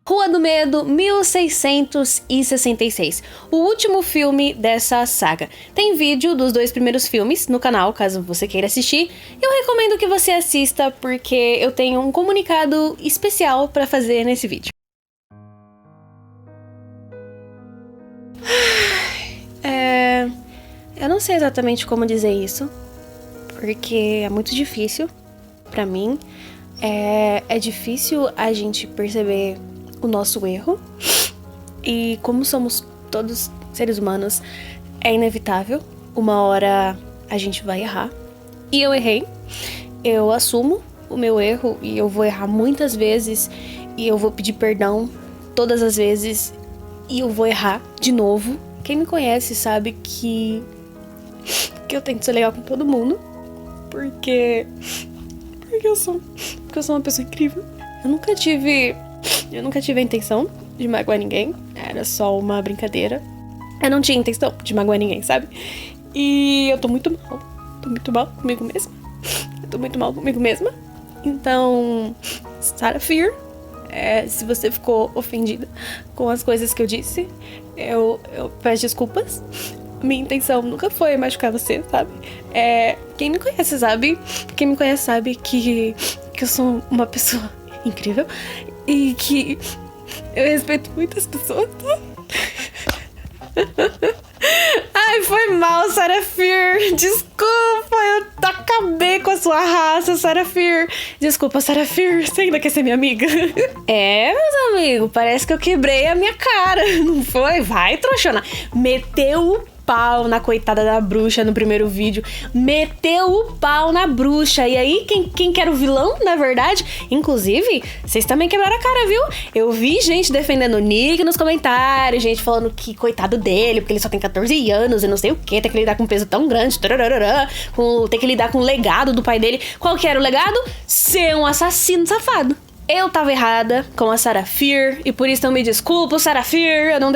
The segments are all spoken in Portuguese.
Rua do Medo, 1666, o último filme dessa saga. Tem vídeo dos 2 primeiros filmes no canal, caso você queira assistir. Eu recomendo que você assista, porque eu tenho um comunicado especial pra fazer nesse vídeo. Eu não sei exatamente como dizer isso, porque é muito difícil pra mim. É difícil a gente perceber o nosso erro, e como somos todos seres humanos, é inevitável. Uma hora a gente vai errar, e eu errei. Eu assumo o meu erro, e eu vou errar muitas vezes, e eu vou pedir perdão todas as vezes, e eu vou errar de novo. Quem me conhece sabe que eu tento ser legal com todo mundo, porque eu sou uma pessoa incrível. Eu nunca tive a intenção de magoar ninguém. Era só uma brincadeira. Eu não tinha intenção de magoar ninguém, sabe? E eu tô muito mal. Tô muito mal comigo mesma. Eu tô muito mal comigo mesma. Então, Sarah Fear, se você ficou ofendida com as coisas que eu disse, eu peço desculpas. Minha intenção nunca foi machucar você, sabe? Quem me conhece sabe. Quem me conhece sabe que eu sou uma pessoa incrível e que eu respeito muitas pessoas. Ai, foi mal, Sarah Fear. Desculpa, eu acabei com a sua raça, Sarah Fear. Desculpa, Sarah Fear, você ainda quer ser minha amiga? Meus amigos, parece que eu quebrei a minha cara, não foi? Vai, trouxona. Meteu o pau na coitada da bruxa no primeiro vídeo. Meteu o pau na bruxa. E aí, quem que era o vilão, na verdade? Inclusive, vocês também quebraram a cara, viu? Eu vi gente defendendo o Nick nos comentários, gente falando que coitado dele, porque ele só tem 14 anos e não sei o que, tem que lidar com um peso tão grande, tem que lidar com o legado do pai dele. Qual que era o legado? Ser um assassino safado. Eu tava errada com a Sarah Fear, e por isso eu me desculpo, Sarah Fear. Eu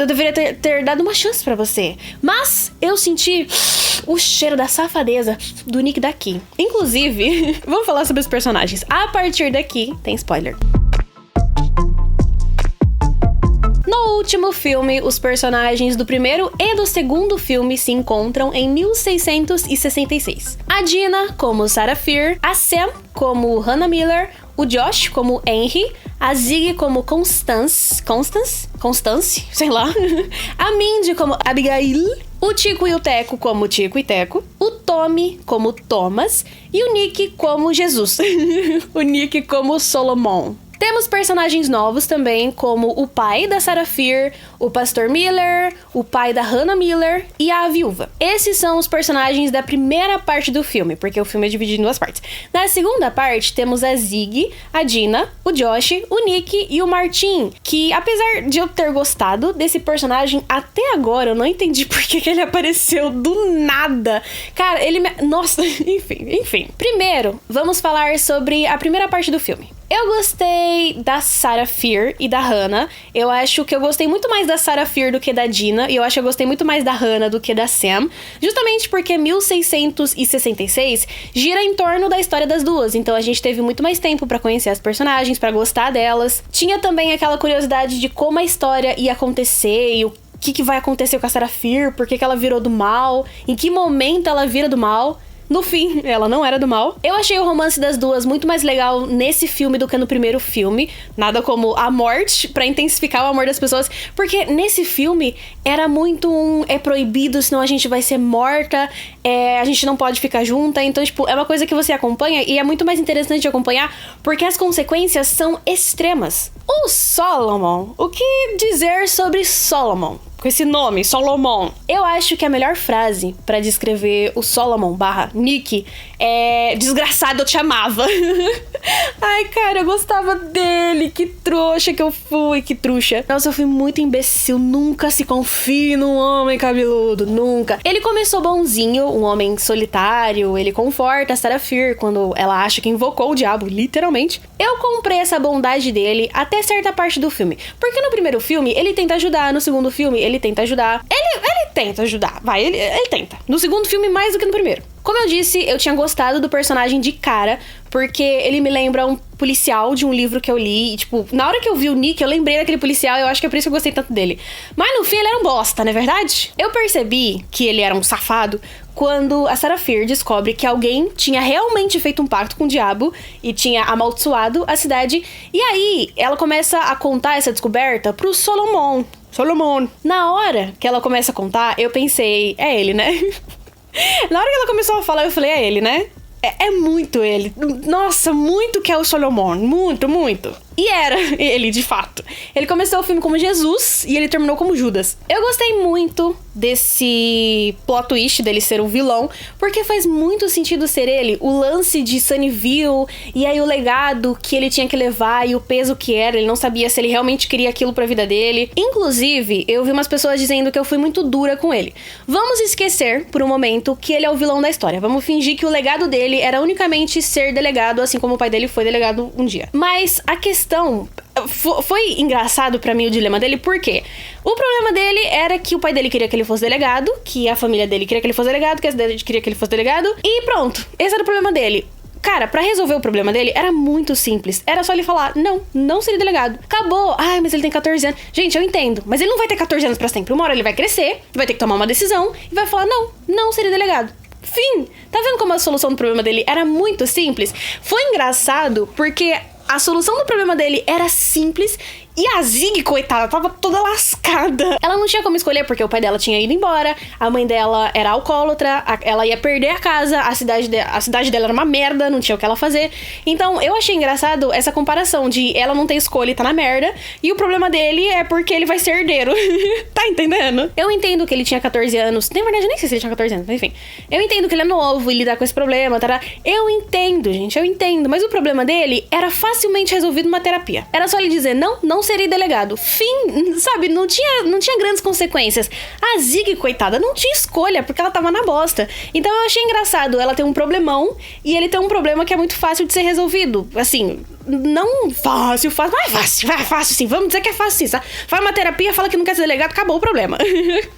deveria ter dado uma chance pra você. Mas eu senti o cheiro da safadeza do Nick daqui. Inclusive, vamos falar sobre os personagens. A partir daqui, tem spoiler. No último filme, os personagens do primeiro e do segundo filme se encontram em 1666. A Dina como Sarah Fear, a Sam como Hannah Miller, o Josh como Henry, a Ziggy como Constance, sei lá, a Mindy como Abigail, o Tico e o Teco como Tico e Teco, o Tommy como Thomas e o Nick como Jesus, o Nick como Solomon. Temos personagens novos também, como o pai da Sarah Fear, o Pastor Miller, o pai da Hannah Miller e a viúva. Esses são os personagens da primeira parte do filme, porque o filme é dividido em 2 partes. Na segunda parte, temos a Ziggy, a Dina, o Josh, o Nick e o Martin, que apesar de eu ter gostado desse personagem, até agora eu não entendi por que ele apareceu do nada. Cara, Nossa, enfim. Primeiro, vamos falar sobre a primeira parte do filme. Eu gostei da Sarah Fear e da Hannah. Eu acho que eu gostei muito mais da Sarah Fear do que da Dina. E eu acho que eu gostei muito mais da Hannah do que da Sam. Justamente porque 1666 gira em torno da história das duas. Então a gente teve muito mais tempo pra conhecer as personagens, pra gostar delas. Tinha também aquela curiosidade de como a história ia acontecer e o que vai acontecer com a Sarah Fear, por que ela virou do mal, em que momento ela vira do mal. No fim, ela não era do mal. Eu achei o romance das duas muito mais legal nesse filme do que no primeiro filme. Nada como a morte pra intensificar o amor das pessoas. Porque nesse filme era muito é proibido, senão a gente vai ser morta. A gente não pode ficar junta. Então, é uma coisa que você acompanha e é muito mais interessante de acompanhar porque as consequências são extremas. O Solomon. O que dizer sobre Solomon? Com esse nome, Solomon. Eu acho que a melhor frase pra descrever o Solomon / Nick é: desgraçado, eu te amava. Ai, cara, eu gostava dele. Que trouxa que eu fui, que truxa. Nossa, eu fui muito imbecil. Nunca se confie num homem cabeludo, nunca. Ele começou bonzinho, um homem solitário. Ele conforta a Sarah Fear quando ela acha que invocou o diabo, literalmente. Eu comprei essa bondade dele até certa parte do filme. Porque no primeiro filme, ele tenta ajudar. No segundo filme, ele tenta ajudar. Ele tenta ajudar, vai, ele tenta. No segundo filme, mais do que no primeiro. Como eu disse, eu tinha gostado do personagem de cara, porque ele me lembra um policial de um livro que eu li. E, tipo, na hora que eu vi o Nick, eu lembrei daquele policial e eu acho que é por isso que eu gostei tanto dele. Mas no fim, ele era um bosta, não é verdade? Eu percebi que ele era um safado quando a Sarah Fier descobre que alguém tinha realmente feito um pacto com o diabo e tinha amaldiçoado a cidade. E aí, ela começa a contar essa descoberta pro Solomon. Na hora que ela começa a contar, eu pensei, é ele, né? Na hora que ela começou a falar, eu falei, é ele, né? É muito ele. Nossa, muito que é o Solomon. Muito, muito. E era ele, de fato. Ele começou o filme como Jesus e ele terminou como Judas. Eu gostei muito desse plot twist dele ser o vilão, porque faz muito sentido ser ele. O lance de Sunnyville e aí o legado que ele tinha que levar e o peso que era. Ele não sabia se ele realmente queria aquilo pra vida dele. Inclusive, eu vi umas pessoas dizendo que eu fui muito dura com ele. Vamos esquecer, por um momento, que ele é o vilão da história. Vamos fingir que o legado dele era unicamente ser delegado, assim como o pai dele foi delegado um dia. Mas a questão... Foi engraçado pra mim o dilema dele, porque o problema dele era que o pai dele queria que ele fosse delegado, que a família dele queria que ele fosse delegado, que a cidade queria que ele fosse delegado, e pronto, esse era o problema dele. Cara, pra resolver o problema dele, era muito simples. Era só ele falar, não seria delegado. Acabou. Ai, mas ele tem 14 anos. Gente, eu entendo, mas ele não vai ter 14 anos pra sempre. Uma hora ele vai crescer, vai ter que tomar uma decisão, e vai falar, não seria delegado. Fim. Tá vendo como a solução do problema dele era muito simples? Foi engraçado, porque a solução do problema dele era simples e a Zig, coitada, tava toda lascada. Ela não tinha como escolher porque o pai dela tinha ido embora, a mãe dela era alcoólatra, ela ia perder a casa, a cidade dela era uma merda, não tinha o que ela fazer. Então eu achei engraçado essa comparação de ela não ter escolha e tá na merda, e o problema dele é porque ele vai ser herdeiro. Tá entendendo? Eu entendo que ele tinha 14 anos, na verdade eu nem sei se ele tinha 14 anos, mas enfim. Eu entendo que ele é novo e lidar com esse problema, tá? Eu entendo, gente, eu entendo, mas o problema dele era facilmente resolvido numa terapia. Era só ele dizer, não seria delegado. Fim, sabe? Não tinha grandes consequências. A Zig, coitada, não tinha escolha, porque ela tava na bosta. Então eu achei engraçado ela ter um problemão e ele ter um problema que é muito fácil de ser resolvido. Assim, não fácil, mas é fácil sim. Vamos dizer que é fácil sim, tá? Faz uma terapia, fala que não quer ser delegado, acabou o problema.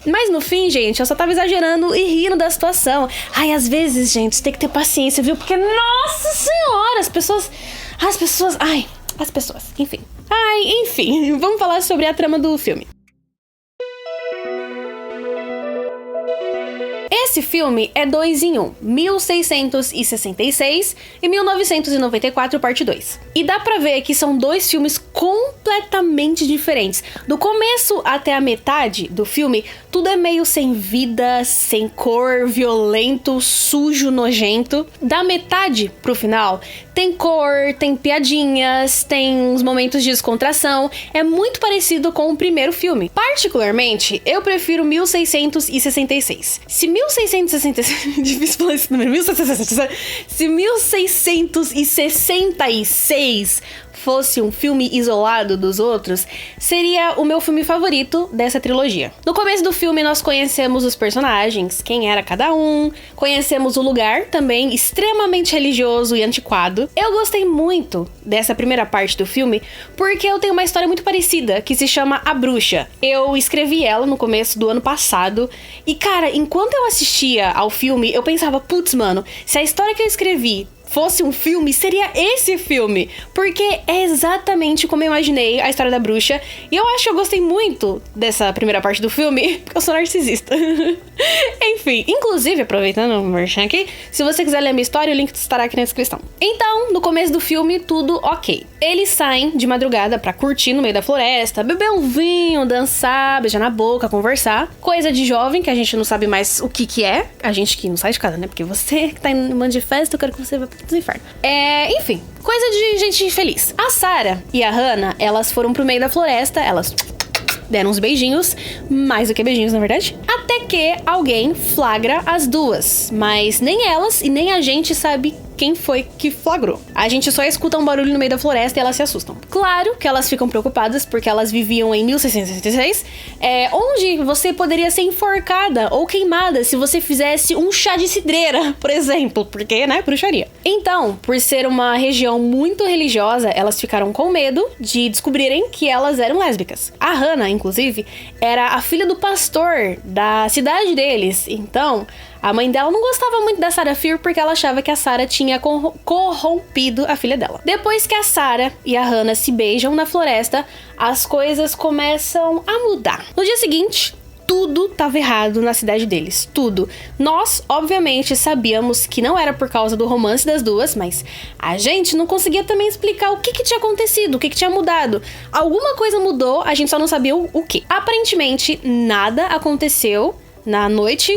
Mas no fim, gente, eu só tava exagerando e rindo da situação. Ai, às vezes, gente, você tem que ter paciência, viu? Porque, nossa senhora, as pessoas, enfim, vamos falar sobre a trama do filme. Esse filme é 2 em 1, 1666 e 1994, parte 2. E dá pra ver que são 2 filmes completamente diferentes. Do começo até a metade do filme, tudo é meio sem vida, sem cor, violento, sujo, nojento. Da metade pro final, tem cor, tem piadinhas, tem uns momentos de descontração. É muito parecido com o primeiro filme. Particularmente, eu prefiro 1666. Se 1666... Difícil falar esse número. 1666... Se 1666 fosse um filme isolado dos outros, seria o meu filme favorito dessa trilogia. No começo do filme, nós conhecemos os personagens, quem era cada um, conhecemos o lugar, também extremamente religioso e antiquado. Eu gostei muito dessa primeira parte do filme, porque eu tenho uma história muito parecida, que se chama A Bruxa. Eu escrevi ela no começo do ano passado, e cara, enquanto eu assistia ao filme, eu pensava, putz, mano, se a história que eu escrevi fosse um filme, seria esse filme, porque é exatamente como eu imaginei a história da bruxa, e eu acho que eu gostei muito dessa primeira parte do filme, porque eu sou narcisista. Enfim, inclusive, aproveitando o merchan aqui, se você quiser ler a minha história, o link estará aqui na descrição. Então, no começo do filme, tudo ok. Eles saem de madrugada pra curtir no meio da floresta, beber um vinho, dançar, beijar na boca, conversar. Coisa de jovem, que a gente não sabe mais o que é. A gente que não sai de casa, né? Porque você que tá em um monte de festa, eu quero que você vá pro inferno. Enfim, coisa de gente feliz. A Sarah e a Hannah, elas foram pro meio da floresta, elas deram uns beijinhos, mais do que beijinhos, na verdade. Até que alguém flagra as duas, mas nem elas e nem a gente sabe quem foi que flagrou. A gente só escuta um barulho no meio da floresta e elas se assustam. Claro que elas ficam preocupadas porque elas viviam em 1666, onde você poderia ser enforcada ou queimada se você fizesse um chá de cidreira, por exemplo, porque, né, bruxaria. Então, por ser uma região muito religiosa, elas ficaram com medo de descobrirem que elas eram lésbicas. A Hannah, inclusive, era a filha do pastor da cidade deles, então A mãe dela não gostava muito da Sarah Fier porque ela achava que a Sarah tinha corrompido a filha dela. Depois que a Sarah e a Hannah se beijam na floresta, as coisas começam a mudar. No dia seguinte, tudo estava errado na cidade deles, tudo. Nós, obviamente, sabíamos que não era por causa do romance das duas, mas a gente não conseguia também explicar o que tinha acontecido, o que tinha mudado. Alguma coisa mudou, a gente só não sabia o que. Aparentemente, nada aconteceu na noite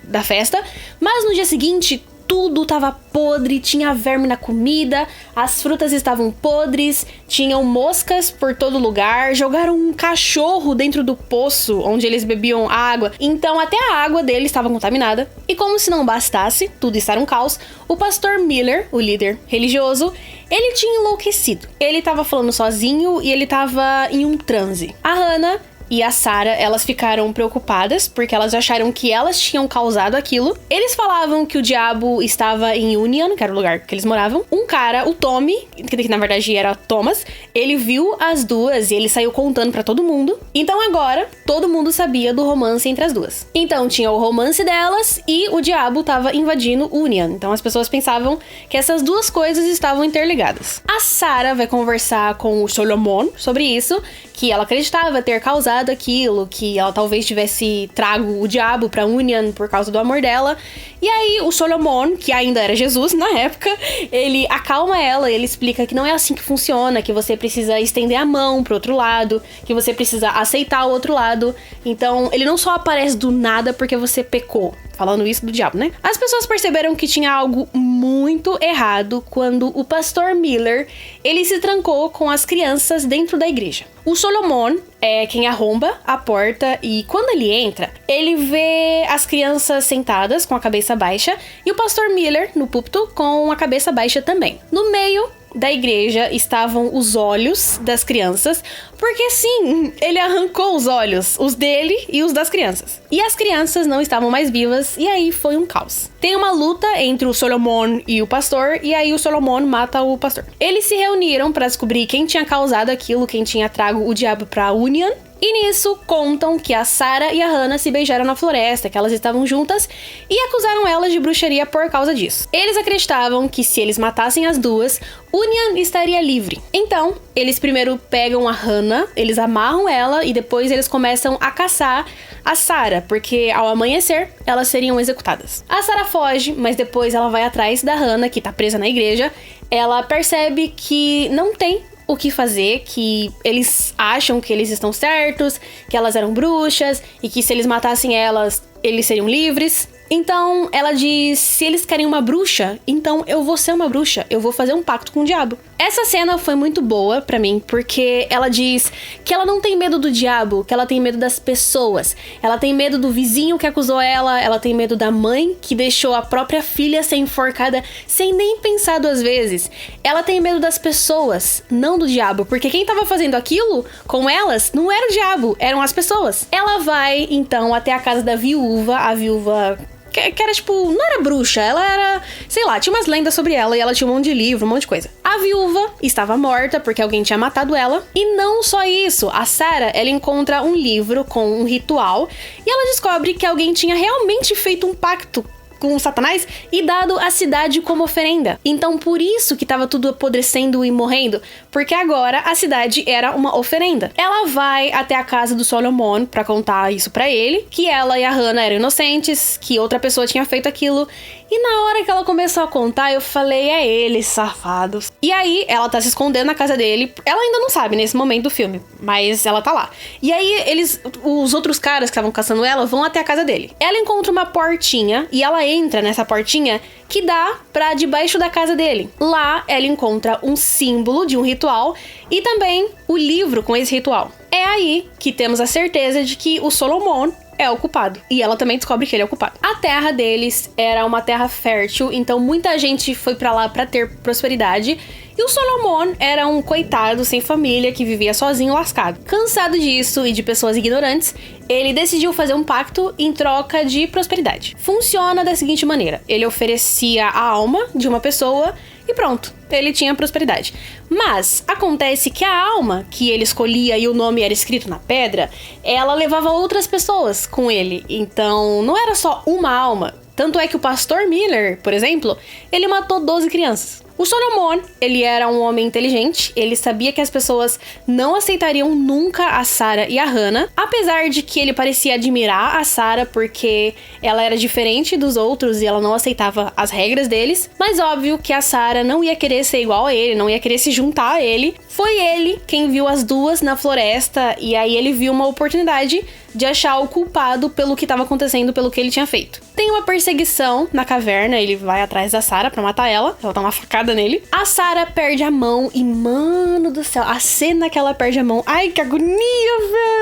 da festa, mas no dia seguinte, tudo tava podre, tinha verme na comida, as frutas estavam podres, tinham moscas por todo lugar, jogaram um cachorro dentro do poço onde eles bebiam água, então até a água deles estava contaminada. E como se não bastasse tudo estar um caos, o pastor Miller, o líder religioso, ele tinha enlouquecido. Ele tava falando sozinho e ele tava em um transe. A Hannah e a Sarah, elas ficaram preocupadas porque elas acharam que elas tinham causado aquilo. Eles falavam que o diabo estava em Union, que era o lugar que eles moravam. Um cara, o Tommy, que na verdade era Thomas, ele viu as duas e ele saiu contando pra todo mundo. Então agora, todo mundo sabia do romance entre as duas. Então tinha o romance delas e o diabo tava invadindo Union. Então as pessoas pensavam que essas duas coisas estavam interligadas. A Sarah vai conversar com o Solomon sobre isso, que ela acreditava ter causado aquilo, que ela talvez tivesse trago o diabo pra Union por causa do amor dela. E aí o Solomon, que ainda era Jesus na época, ele acalma ela, ele explica que não é assim que funciona, que você precisa estender a mão pro outro lado, que você precisa aceitar o outro lado. Então ele não só aparece do nada porque você pecou. Falando isso do diabo, né? As pessoas perceberam que tinha algo muito errado quando o pastor Miller, ele se trancou com as crianças dentro da igreja. O Solomon é quem arromba a porta e quando ele entra, ele vê as crianças sentadas com a cabeça baixa e o pastor Miller no púlpito com a cabeça baixa também. No meio da igreja estavam os olhos das crianças, porque sim, ele arrancou os olhos, os dele e os das crianças. E as crianças não estavam mais vivas, e aí foi um caos. Tem uma luta entre o Solomon e o pastor, e aí o Solomon mata o pastor. Eles se reuniram para descobrir quem tinha causado aquilo, quem tinha trago o diabo pra Union. E nisso contam que a Sarah e a Hannah se beijaram na floresta, que elas estavam juntas e acusaram elas de bruxaria por causa disso. Eles acreditavam que se eles matassem as duas, Union estaria livre. Então, eles primeiro pegam a Hannah, eles amarram ela e depois eles começam a caçar a Sarah, porque ao amanhecer elas seriam executadas. A Sarah foge, mas depois ela vai atrás da Hannah, que tá presa na igreja. Ela percebe que não tem o que fazer, que eles acham que eles estão certos, que elas eram bruxas e que se eles matassem elas, eles seriam livres. Então ela diz, se eles querem uma bruxa, então eu vou ser uma bruxa, eu vou fazer um pacto com o diabo. Essa cena foi muito boa pra mim, porque ela diz que ela não tem medo do diabo, que ela tem medo das pessoas. Ela tem medo do vizinho que acusou ela tem medo da mãe que deixou a própria filha ser enforcada sem nem pensar duas vezes. Ela tem medo das pessoas, não do diabo, porque quem tava fazendo aquilo com elas não era o diabo, eram as pessoas. Ela vai, então, até a casa da viúva, a viúva que era tipo, não era bruxa, ela era, sei lá, tinha umas lendas sobre ela e ela tinha um monte de livro, um monte de coisa. A viúva estava morta porque alguém tinha matado ela. E não só isso, a Sarah, ela encontra um livro com um ritual e ela descobre que alguém tinha realmente feito um pacto com o Satanás e dado a cidade como oferenda. Então por isso que tava tudo apodrecendo e morrendo, porque agora a cidade era uma oferenda. Ela vai até a casa do Solomon pra contar isso pra ele, que ela e a Hannah eram inocentes, que outra pessoa tinha feito aquilo. E na hora que ela começou a contar, eu falei, é eles, safados. E aí, ela tá se escondendo na casa dele. Ela ainda não sabe nesse momento do filme, mas ela tá lá. E aí, os outros caras que estavam caçando ela, vão até a casa dele. Ela encontra uma portinha, e ela entra nessa portinha que dá pra debaixo da casa dele. Lá, ela encontra um símbolo de um ritual e também o livro com esse ritual. É aí que temos a certeza de que o Solomon é o culpado. E ela também descobre que ele é o culpado. A terra deles era uma terra fértil, então muita gente foi pra lá pra ter prosperidade. E o Solomon era um coitado sem família que vivia sozinho, lascado. Cansado disso e de pessoas ignorantes, ele decidiu fazer um pacto em troca de prosperidade. Funciona da seguinte maneira: ele oferecia a alma de uma pessoa e pronto, ele tinha prosperidade. Mas acontece que a alma que ele escolhia e o nome era escrito na pedra, ela levava outras pessoas com ele. Então não era só uma alma. Tanto é que o pastor Miller, por exemplo, ele matou 12 crianças. O Solomon, ele era um homem inteligente, ele sabia que as pessoas não aceitariam nunca a Sarah e a Hannah, apesar de que ele parecia admirar a Sarah porque ela era diferente dos outros e ela não aceitava as regras deles, mas óbvio que a Sarah não ia querer ser igual a ele, não ia querer se juntar a ele. Foi ele quem viu as duas na floresta e aí ele viu uma oportunidade de achar o culpado pelo que estava acontecendo, pelo que ele tinha feito. Tem uma perseguição na caverna, ele vai atrás da Sarah pra matar ela dá uma facada nele. A Sarah perde a mão e, mano do céu, a cena que ela perde a mão, ai que agonia,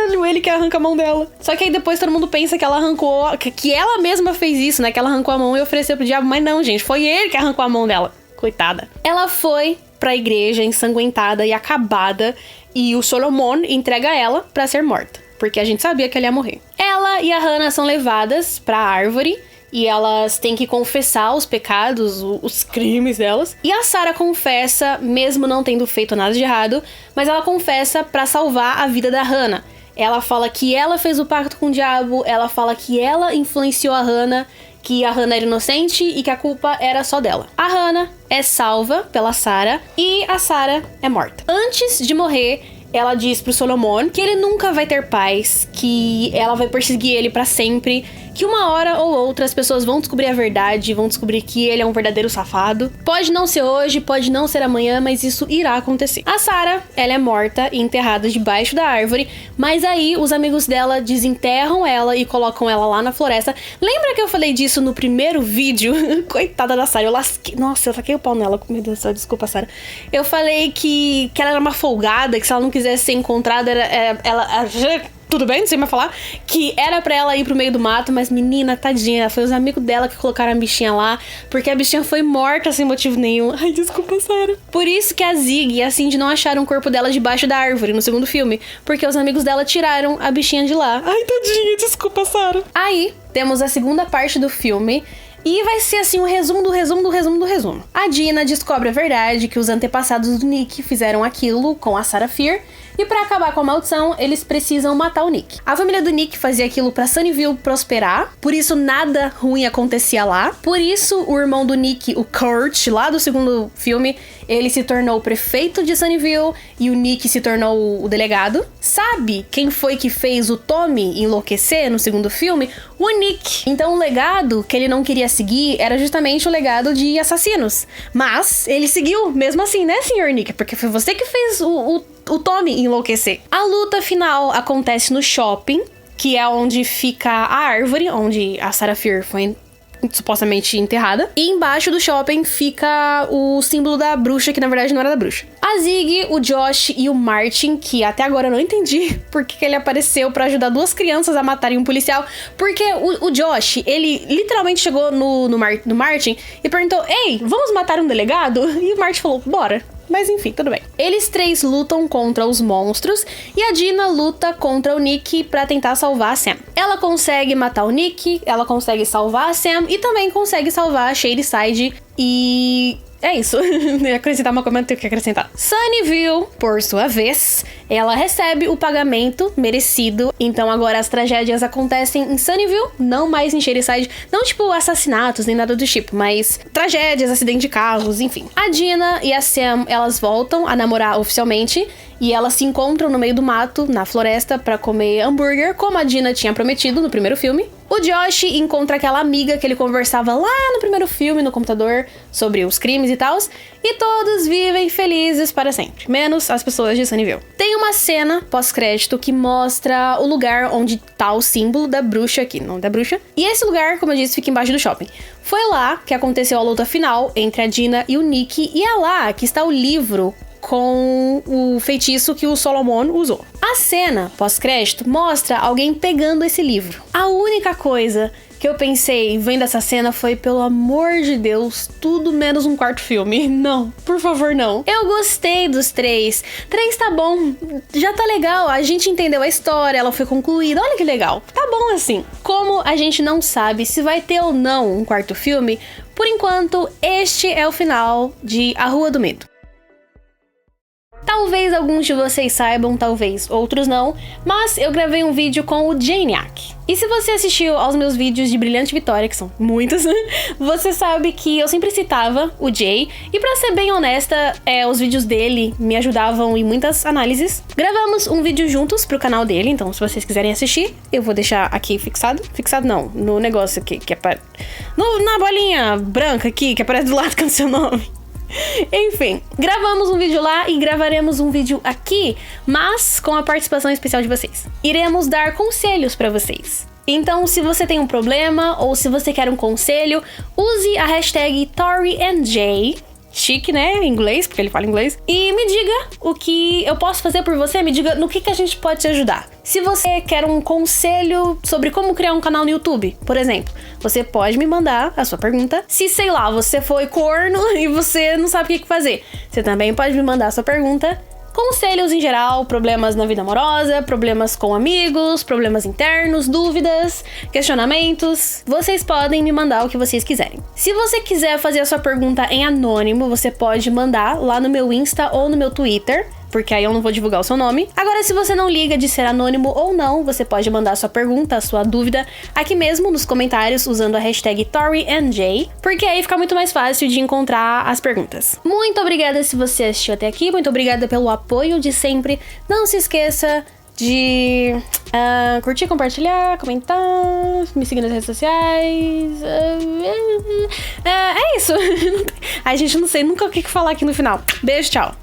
velho, ele que arranca a mão dela. Só que aí depois todo mundo pensa que ela arrancou, que ela mesma fez isso, né, que ela arrancou a mão e ofereceu pro diabo, mas não, gente, foi ele que arrancou a mão dela, coitada. Ela foi pra igreja ensanguentada e acabada e o Solomon entrega ela pra ser morta, porque a gente sabia que ela ia morrer. Ela e a Hannah são levadas pra árvore e elas têm que confessar os pecados, os crimes delas. E a Sarah confessa, mesmo não tendo feito nada de errado, mas ela confessa pra salvar a vida da Hannah. Ela fala que ela fez o pacto com o diabo, ela fala que ela influenciou a Hannah, que a Hannah era inocente e que a culpa era só dela. A Hannah é salva pela Sarah e a Sarah é morta. Antes de morrer, ela diz pro Solomon que ele nunca vai ter paz, que ela vai perseguir ele pra sempre, que uma hora ou outra as pessoas vão descobrir a verdade, vão descobrir que ele é um verdadeiro safado. Pode não ser hoje, pode não ser amanhã, mas isso irá acontecer. A Sarah, ela é morta e enterrada debaixo da árvore, mas aí os amigos dela desenterram ela e colocam ela lá na floresta. Lembra que eu falei disso no primeiro vídeo? Coitada da Sarah, eu lasquei... Nossa, eu taquei o pau nela, meu Deus do céu, desculpa, Sarah. Eu falei que ela era uma folgada, que se ela não quisesse ser encontrada, ela tudo bem, não sei mais falar, que era pra ela ir pro meio do mato, mas menina, tadinha, foi os amigos dela que colocaram a bichinha lá, porque a bichinha foi morta sem motivo nenhum. Ai, desculpa, Sarah. Por isso que a Zig e a Cindy não acharam o corpo dela debaixo da árvore no segundo filme, porque os amigos dela tiraram a bichinha de lá. Ai, tadinha, desculpa, Sarah. Aí, temos a segunda parte do filme, e vai ser assim um resumo do resumo do resumo do resumo. A Dina descobre a verdade que os antepassados do Nick fizeram aquilo com a Sarah Fier, e pra acabar com a maldição, eles precisam matar o Nick. A família do Nick fazia aquilo pra Sunnyvale prosperar, por isso nada ruim acontecia lá. Por isso o irmão do Nick, o Kurt, lá do segundo filme, ele se tornou o prefeito de Sunnyvale e o Nick se tornou o delegado. Sabe quem foi que fez o Tommy enlouquecer no segundo filme? O Nick. Então o legado que ele não queria seguir era justamente o legado de assassinos. Mas ele seguiu mesmo assim, né, senhor Nick? Porque foi você que fez o Tommy enlouquecer. A luta final acontece no shopping, que é onde fica a árvore, onde a Sarah Fier foi supostamente enterrada. E embaixo do shopping fica o símbolo da bruxa, que na verdade não era da bruxa. A Zig, o Josh e o Martin, que até agora eu não entendi porque que ele apareceu pra ajudar duas crianças a matarem um policial. Porque o Josh, ele literalmente chegou no Martin e perguntou: "Ei, vamos matar um delegado?" E o Martin falou: "Bora." Mas enfim, tudo bem. Eles três lutam contra os monstros e a Dina luta contra o Nick pra tentar salvar a Sam. Ela consegue matar o Nick, ela consegue salvar a Sam e também consegue salvar a Shadyside e... é isso. Eu ia acrescentar uma coisa, não tenho que acrescentar. Sunnyvale, por sua vez, ela recebe o pagamento merecido. Então agora as tragédias acontecem em Sunnyvale, não mais em Shadyside. Não tipo assassinatos, nem nada do tipo, mas tragédias, acidente de carros, enfim. A Dina e a Sam, elas voltam a namorar oficialmente. E elas se encontram no meio do mato, na floresta, pra comer hambúrguer, como a Dina tinha prometido no primeiro filme. O Josh encontra aquela amiga que ele conversava lá no primeiro filme, no computador, sobre os crimes e tal. E todos vivem felizes para sempre, menos as pessoas de Sunnyvale. Tem uma cena pós-crédito que mostra o lugar onde tá o símbolo da bruxa aqui, não da bruxa. E esse lugar, como eu disse, fica embaixo do shopping. Foi lá que aconteceu a luta final entre a Dina e o Nick, e é lá que está o livro com o feitiço que o Solomon usou. A cena pós-crédito mostra alguém pegando esse livro. A única coisa que eu pensei vendo essa cena foi, pelo amor de Deus, tudo menos um quarto filme. Não, por favor, não. Eu gostei dos três. Três tá bom, já tá legal. A gente entendeu a história, ela foi concluída. Olha que legal. Tá bom assim. Como a gente não sabe se vai ter ou não um quarto filme, Por enquanto, este é o final de A Rua do Medo. Talvez alguns de vocês saibam, talvez outros não, mas eu gravei um vídeo com o Janiac. E se você assistiu aos meus vídeos de Brilhante Vitória, que são muitos, você sabe que eu sempre citava o Jay. E pra ser bem honesta, os vídeos dele me ajudavam em muitas análises. Gravamos um vídeo juntos pro canal dele, então se vocês quiserem assistir, eu vou deixar aqui fixado. Fixado não, no negócio aqui, que aparece... na bolinha branca aqui, que aparece do lado com o seu nome. Enfim, gravamos um vídeo lá e gravaremos um vídeo aqui, mas com a participação especial de vocês. Iremos dar conselhos pra vocês. Então, se você tem um problema ou se você quer um conselho, use a hashtag ToriandJ. Chique, né? Em inglês, porque ele fala inglês. E me diga o que eu posso fazer por você, me diga no que a gente pode te ajudar. Se você quer um conselho sobre como criar um canal no YouTube, por exemplo, você pode me mandar a sua pergunta. Se, sei lá, você foi corno e você não sabe o que fazer, você também pode me mandar a sua pergunta. Conselhos em geral, problemas na vida amorosa, problemas com amigos, problemas internos, dúvidas, questionamentos. Vocês podem me mandar o que vocês quiserem. Se você quiser fazer a sua pergunta em anônimo, você pode mandar lá no meu Insta ou no meu Twitter, porque aí eu não vou divulgar o seu nome. Agora, se você não liga de ser anônimo ou não, você pode mandar a sua pergunta, a sua dúvida, aqui mesmo nos comentários, usando a hashtag ToriandJ, porque aí fica muito mais fácil de encontrar as perguntas. Muito obrigada se você assistiu até aqui, muito obrigada pelo apoio de sempre. Não se esqueça de curtir, compartilhar, comentar, me seguir nas redes sociais. É isso. A gente não sei nunca o que falar aqui no final. Beijo, tchau.